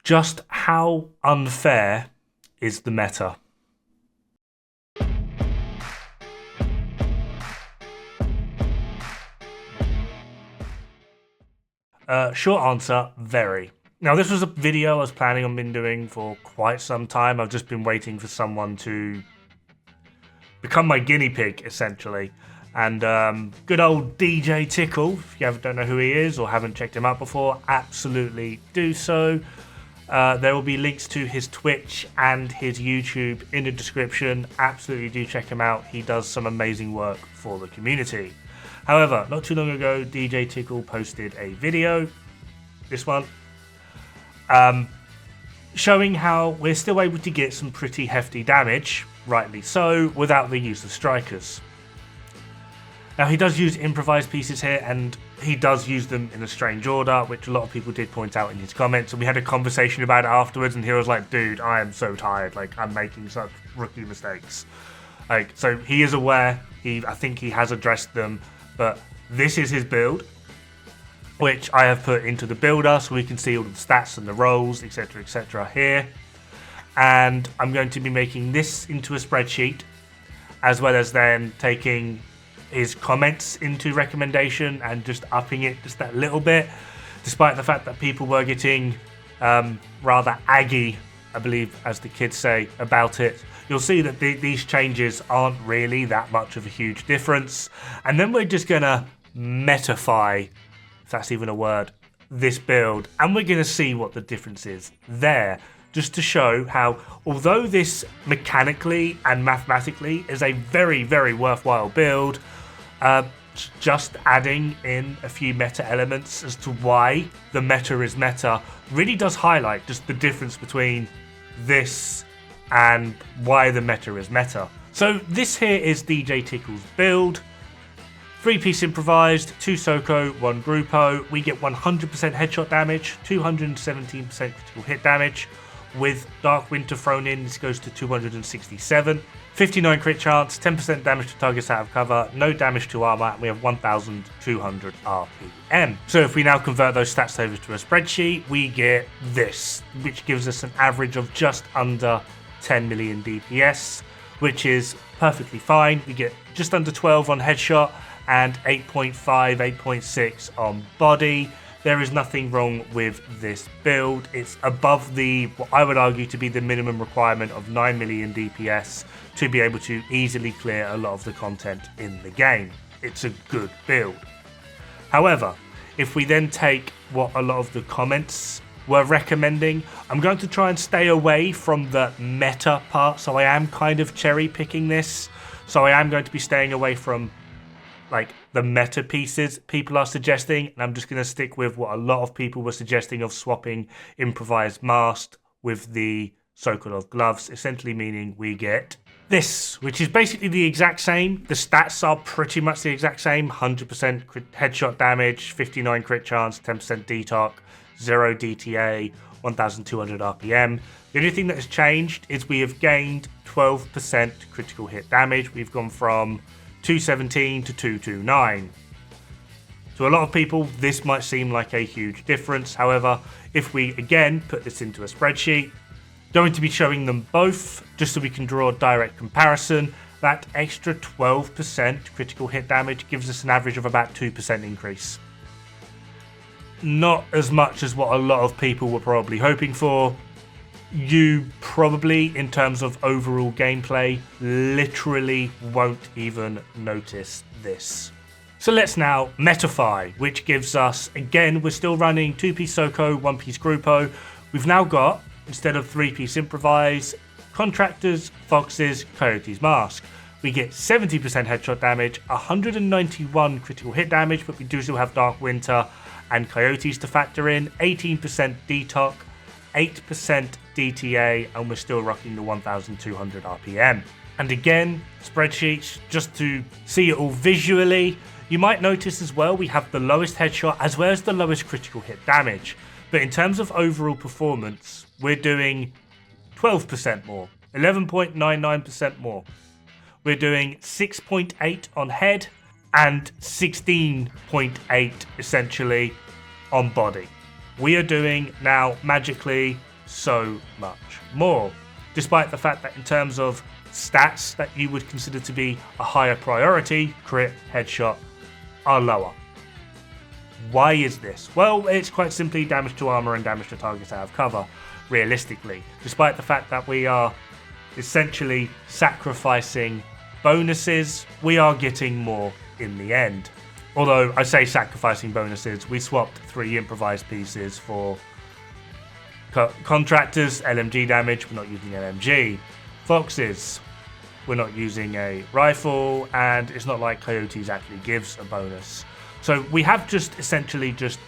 Just how unfair is the meta? Short answer, very. Now, this was a video I was planning on doing for quite some time. I've just been waiting for someone to become my guinea pig, essentially. And good old DJ Tickle, if you don't know who he is or haven't checked him out before, absolutely do so. There will be links to his Twitch and his YouTube in the description. Absolutely do check him out. He does some amazing work for the community. However, not too long ago, DJ Tickle posted a video, this one, showing how we're still able to get some pretty hefty damage, rightly so, without the use of strikers. Now, he does use improvised pieces here, and he does use them in a strange order, which a lot of people did point out in his comments, and we had a conversation about it afterwards, and he was like, dude, I am so tired, like, I'm making such rookie mistakes. Like, so he is aware, I think he has addressed them, but this is his build, which I have put into the builder, so we can see all the stats and the rolls, etc. here. And I'm going to be making this into a spreadsheet, as well as then taking his comments into recommendation and just upping it just that little bit, despite the fact that people were getting rather aggy, I believe, as the kids say, about it. You'll see that these changes aren't really that much of a huge difference. And then we're just going to metify, if that's even a word, this build. And we're going to see what the difference is there. Just to show how, although this mechanically and mathematically is a very, very worthwhile build, just adding in a few meta elements as to why the meta is meta really does highlight just the difference between this and why the meta is meta. So this here is DJ Tickle's build. 3-piece improvised, 2 Soko, 1 Grupo. We get 100% headshot damage, 217% critical hit damage. With Dark Winter thrown in, this goes to 267. 59 crit chance, 10% damage to targets out of cover, no damage to armor, and we have 1,200 RPM. So if we now convert those stats over to a spreadsheet, we get this, which gives us an average of just under 10 million DPS, which is perfectly fine. We get just under 12 on headshot and 8.5, 8.6 on body. There is nothing wrong with this build. It's above what I would argue to be the minimum requirement of 9 million DPS to be able to easily clear a lot of the content in the game. It's a good build. However, if we then take what a lot of the comments were recommending, I'm going to try and stay away from the meta part, so I am kind of cherry picking this. So I am going to be staying away from like the meta pieces people are suggesting, and I'm just going to stick with what a lot of people were suggesting of swapping improvised mask with the Sokolov gloves, essentially meaning we get this, which is basically the exact same. The stats are pretty much the exact same: 100% headshot damage, 59 crit chance, 10% detox, 0 DTA, 1,200 RPM. The only thing that has changed is we have gained 12% critical hit damage. We've gone from 217 to 229. To a lot of people, this might seem like a huge difference. However, if we again put this into a spreadsheet, going to be showing them both just so we can draw a direct comparison. That extra 12% critical hit damage gives us an average of about 2% increase. Not as much as what a lot of people were probably hoping for. You probably, in terms of overall gameplay, literally won't even notice this. So let's now metify, which gives us, again, we're still running 2-piece Soko, 1-piece Grupo. We've now got, instead of 3-piece improvise, Contractors, Foxes, Coyotes Mask. We get 70% headshot damage, 191 critical hit damage, but we do still have Dark Winter and Coyotes to factor in, 18% detox, 8% DTA, and we're still rocking the 1,200 RPM. And again, spreadsheets, just to see it all visually, you might notice as well we have the lowest headshot as well as the lowest critical hit damage. But in terms of overall performance, we're doing 12% more, 11.99% more. We're doing 6.8 on head and 16.8 essentially on body. We are doing now magically so much more, despite the fact that in terms of stats that you would consider to be a higher priority, crit, headshot, are lower. Why is this? Well, it's quite simply damage to armor and damage to targets out of cover, realistically, despite the fact that we are essentially sacrificing bonuses, we are getting more in the end. Although I say sacrificing bonuses, we swapped 3 improvised pieces for contractors, LMG damage, we're not using LMG. Foxes, we're not using a rifle, and it's not like Coyotes actually gives a bonus. So we have just essentially just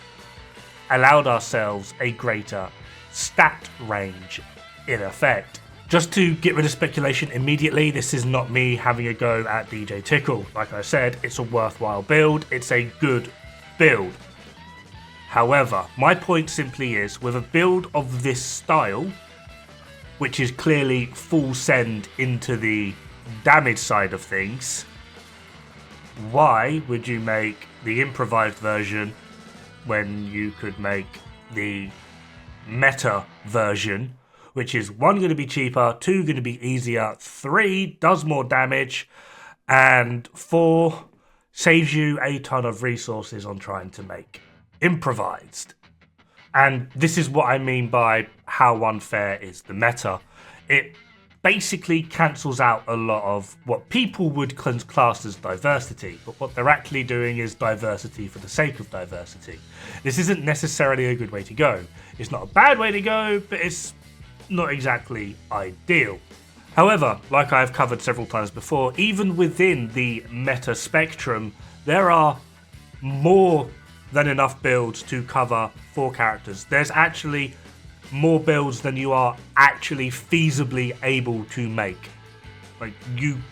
allowed ourselves a greater stat range in effect. Just to get rid of speculation immediately, this is not me having a go at DJ Tickle. Like I said, it's a worthwhile build, it's a good build. However, my point simply is, with a build of this style, which is clearly full send into the damage side of things, why would you make the improvised version when you could make the meta version, which is 1, going to be cheaper, 2, going to be easier, 3, does more damage, and 4, saves you a ton of resources on trying to make improvised. And this is what I mean by how unfair is the meta. It basically cancels out a lot of what people would class as diversity, but what they're actually doing is diversity for the sake of diversity. This isn't necessarily a good way to go. It's not a bad way to go, but it's not exactly ideal. However, like I've covered several times before, even within the meta spectrum, there are more than enough builds to cover 4 characters. There's actually more builds than you are actually feasibly able to make. Like,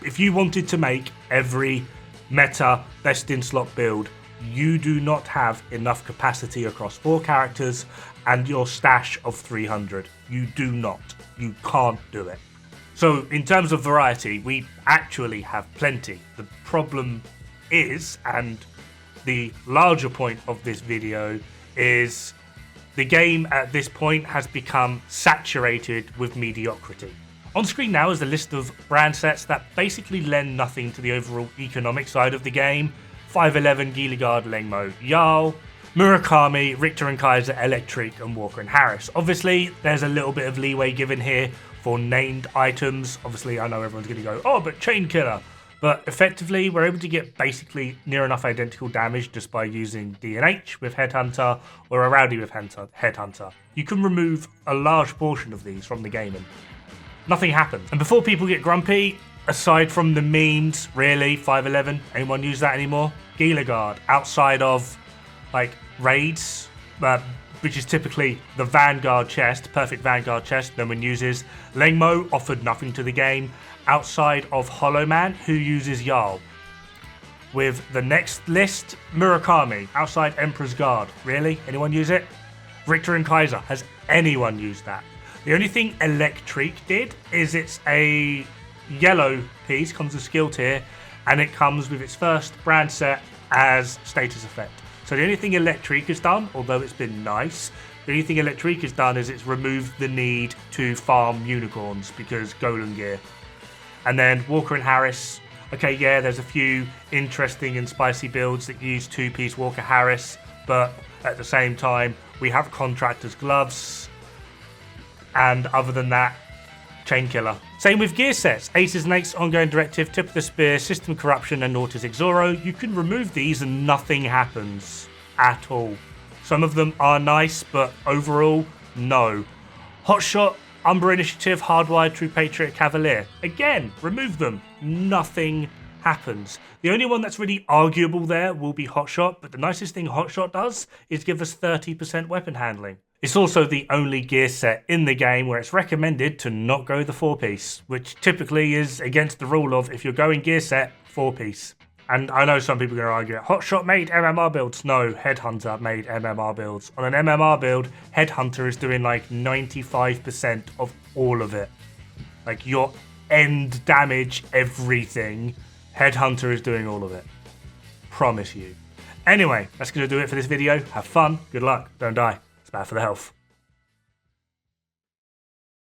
if you wanted to make every meta best in slot build, you do not have enough capacity across 4 characters and your stash of 300. You do not. You can't do it. So in terms of variety, we actually have plenty. The problem is, and the larger point of this video is, the game at this point has become saturated with mediocrity. On screen now is the list of brand sets that basically lend nothing to the overall economic side of the game. 511, Gilligard, Regnbue, Jarl, Murakami, Richter and Kaiser, Electric, and Walker and Harris. Obviously, there's a little bit of leeway given here for named items. Obviously, I know everyone's going to go, oh, but Chain Killer. But effectively, we're able to get basically near enough identical damage just by using D&H with Headhunter or a Rowdy with Headhunter. You can remove a large portion of these from the game and nothing happens. And before people get grumpy, aside from the memes, really, 511, anyone use that anymore? Gilligard, outside of like raids, which is typically the Vanguard chest, perfect Vanguard chest no one uses. Regnbue offered nothing to the game, outside of Hollow Man, who uses Jarl. With the next list, Murakami, outside Emperor's Guard. Really? Anyone use it? Richter and Kaiser, has anyone used that? The only thing Electric did is it's a yellow piece, comes with skill tier, and it comes with its first brand set as status effect. So the only thing Electric has done, although it's been nice, the only thing Electric has done is it's removed the need to farm unicorns because Golem gear. And then Walker and Harris, okay, yeah, there's a few interesting and spicy builds that use 2-piece Walker Harris, but at the same time, we have Contractor's Gloves, and other than that, Chain Killer. Same with gear sets. Aces and Eights, Ongoing Directive, Tip of the Spear, System Corruption, and Autistic Zoro. You can remove these and nothing happens at all. Some of them are nice, but overall, no. Hotshot, Umber Initiative, Hardwired, True Patriot, Cavalier. Again, remove them. Nothing happens. The only one that's really arguable there will be Hotshot, but the nicest thing Hotshot does is give us 30% weapon handling. It's also the only gear set in the game where it's recommended to not go the 4-piece, which typically is against the rule of if you're going gear set, 4-piece. And I know some people are going to argue, Hotshot made MMR builds. No, Headhunter made MMR builds. On an MMR build, Headhunter is doing like 95% of all of it. Like your end damage, everything, Headhunter is doing all of it. Promise you. Anyway, that's going to do it for this video. Have fun, good luck, don't die. It's bad for the health.